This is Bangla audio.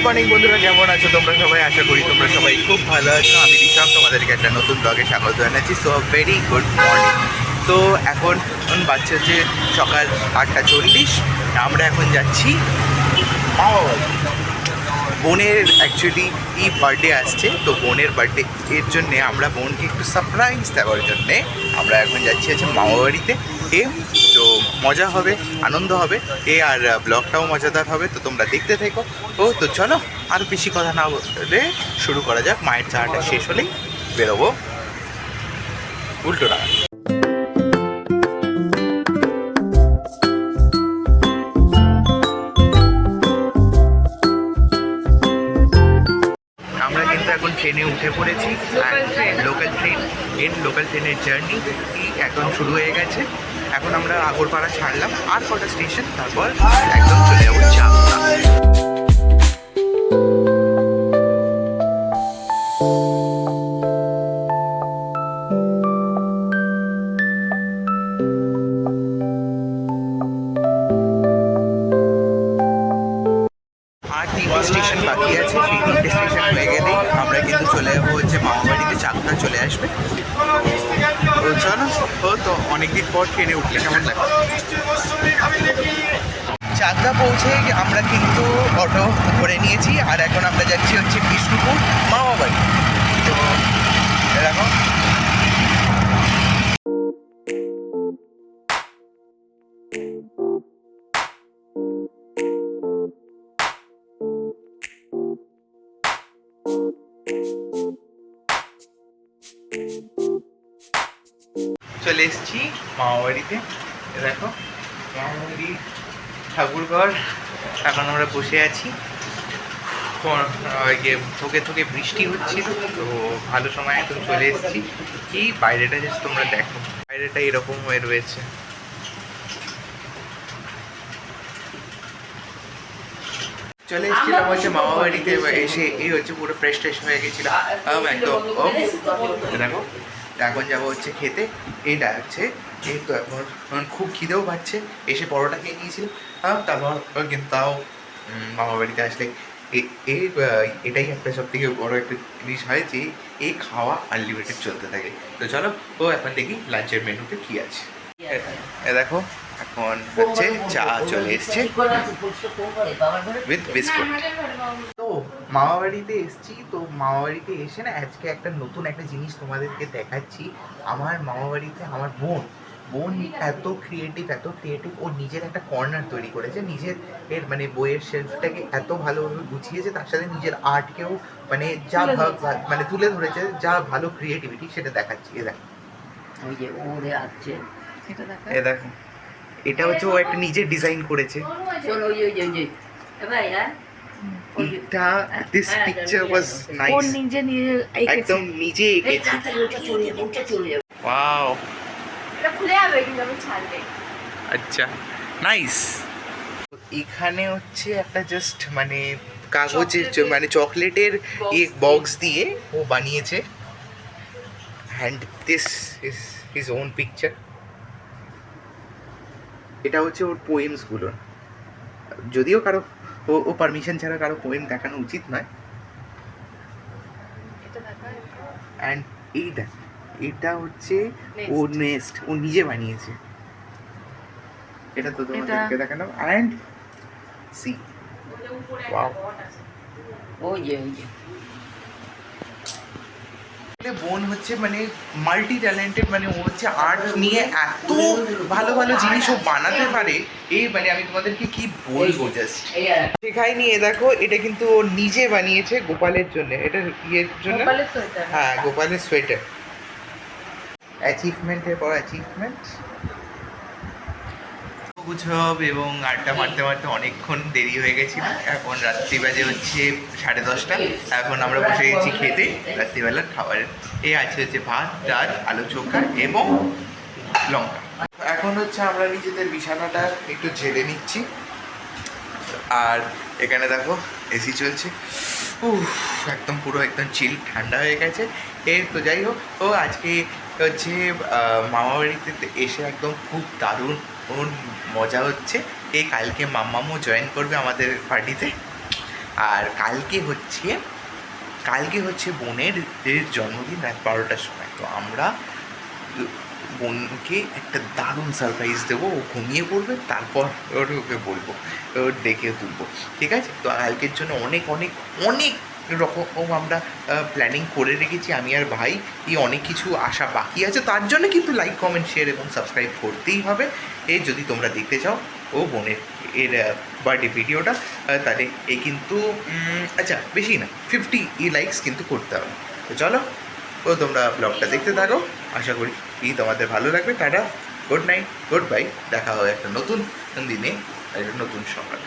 গুড মর্নিং বন্ধুরা, কেমন আছো তোমরা সবাই? আশা করি তোমরা সবাই খুব ভালো আছো। আমি ঋষভ, তোমাদেরকে একটা নতুন ব্লগে স্বাগত জানাচ্ছি। So very good morning. তো এখন বাচ্চা হচ্ছে সকাল 8:40। আমরা এখন যাচ্ছি মামাবাড়ি। বোনের অ্যাকচুয়ালি এই বার্থডে আসছে, তো বোনের বার্থডে এর জন্যে আমরা বোনকে একটু সারপ্রাইজ দেওয়ার জন্যে আমরা এখন যাচ্ছি মামাবাড়িতে। তো মজা হবে, আনন্দ হবে আর ব্লগটাও মজাদার হবে। তো তোমরা দেখতে থেকো। তো চলো আর বেশি কথা না বলে শুরু করা যাক। মায়ের চাটা শেষ হলেই বেরোবো উল্টো ডাঙা। আমরা কিন্তু এখন ট্রেনে উঠে পড়েছি। লোকাল ট্রেনের জার্নি এখন শুরু হয়ে গেছে। এখন আমরা আগরপাড়া ছাড়লাম, আর কটা স্টেশন, তারপর একদম চলে যাবো চাকদা। আর 3টে স্টেশন বাকি আছে, সেই 3টে স্টেশন হয়ে গেলেই আমরা কিন্তু চলে যাবো মামাবাড়িতে। চাকদা চলে আসবে। তো চলো। তো অনেকদিন পর ট্রেনে উঠলে কেমন লাগে? চাকদা পৌঁছে আমরা কিন্তু অটো করে নিয়েছি, আর এখন আমরা যাচ্ছি বিষ্ণুপুর মামাবাড়ি। তো দেখো, চলে এসেছি মামাবাড়িতে। দেখো মামাবাড়ি ঠাকুরঘর। এখন আমরা বসে আছি। থোকে থোকে বৃষ্টি হচ্ছিল, তো ভালো সময় এখন চলে এসেছি। কি বাইরেটা জাস্ট তোমরা দেখো, বাইরেটা এরকম হয়ে রয়েছে। চলে এসেছিলাম মামাবাড়িতে। এসে পুরো ফ্রেশ হয়ে গেছিলাম একদম। দেখো এখন যাবো খেতে। এইটা এই তো এখন খুব খিদেও পাচ্ছে। এসে পরোটা খেয়ে নিয়েছিলাম। তারপর কিন্তু তাও মামাবাড়িতে আসলে এটাই একটা সব থেকে বড়ো একটা জিনিস হয় যে এই খাওয়া আনলিমিটেড চলতে থাকে। তো চলো এখন দেখি লাঞ্চের মেনুতে কি আছে। দেখো এখন চা চলে এসছে উইথ বিস্কুট। তো মামাবাড়িতে এসছি। তো মামাবাড়িতে এসে না আজকে একটা নতুন একটা জিনিস তোমাদেরকে দেখাচ্ছি। আমার মামাবাড়িতে আমার বোন এত ক্রিয়েটিভ। ও নিজের একটা কর্নার তৈরি করেছে। নিজের মানে বইয়ের শেলফটাকে এত ভালোভাবে গুছিয়েছে, তার সাথে নিজের আর্টকেও মানে যা মানে তুলে ধরেছে, যা ভালো ক্রিয়েটিভিটি সেটা দেখাচ্ছি। দেখো এটা ও একটা নিজে ডিজাইন করেছে। এটা দিস পিকচার ওয়াজ নাইস। ও একদম নিজে এঁকেছে। ওয়াও, এটা খুলে যাবে কিন্তু আমি ছাড়লে। আচ্ছা, নাইস। এখানে একটা জাস্ট মানে কাগজের মানে চকলেটের বক্স দিয়ে ও বানিয়েছে। And this is his own picture. এটা ওর পোয়েমসগুলো। যদিও কারো ও পারমিশন ছাড়া কারো পোয়েম দেখানো উচিত নয়। অ্যান্ড এটা ও নেস্ট ও নিজে বানিয়েছে। এটা তো তোমাদেরকে দেখানো। And see, wow. বোন মানে মাল্টি ট্যালেন্টেড। মানে ও আর্ট নিয়ে এত ভালো ভালো জিনিস ও বানাতে পারে। মানে আমি তোমাদেরকে কি বলবো, জাস্ট শেখাইনি। দেখো এটা কিন্তু ও নিজে বানিয়েছে গোপালের জন্য। এটা জন্য, হ্যাঁ, গোপালের সোয়েটার। অ্যাচিভমেন্টের পর অ্যাচিভমেন্ট। গুছব এবং আড্ডা মারতে মারতে অনেকক্ষণ দেরি হয়ে গেছিল। এখন রাত্রি বাজে 10:30। এখন আমরা বসে গেছি খেতে রাত্রিবেলার খাবারের। আছে ভাত, ডাল, আলু চোখা এবং লঙ্কা। এখন আমরা নিজেদের বিছানাটা একটু ঝেড়ে নিচ্ছি। আর এখানে দেখো এসি চলছে। একদম পুরো একদম চিল, ঠান্ডা হয়ে গেছে। তো যাই হোক, আজকে মামাবাড়িতে এসে একদম খুব দারুণ মজা হচ্ছে। কালকে মাম্মামও জয়েন করবে আমাদের পার্টিতে। আর কালকে হচ্ছে বোনের জন্মদিন রাত 12টার সময়। তো আমরা বোনকে একটা দারুণ সারপ্রাইজ দেবো, ও ঘুমিয়ে পড়বে, তারপর ওকে বলবো, ওর ডেকে তুলবো, ঠিক আছে? তো কালকের জন্য অনেক অনেক অনেক রকম আমরা প্ল্যানিং করে রেখেছি, আমি আর ভাই। অনেক কিছু আসা বাকি আছে, তার জন্য কিন্তু লাইক কমেন্ট শেয়ার এবং সাবস্ক্রাইব করতেই হবে। যদি তোমরা দেখতে চাও ও বোনের বার্থডে ভিডিওটা, তাহলে কিন্তু আচ্ছা বেশি না, 50 লাইকস কিন্তু করতে হবে। তো চলো তোমরা ব্লগটা দেখতে থাকো, আশা করি তোমাদের ভালো লাগবে। Tata, good night, good bye, দেখা হবে একটা নতুন দিনে, একটা নতুন সকালে।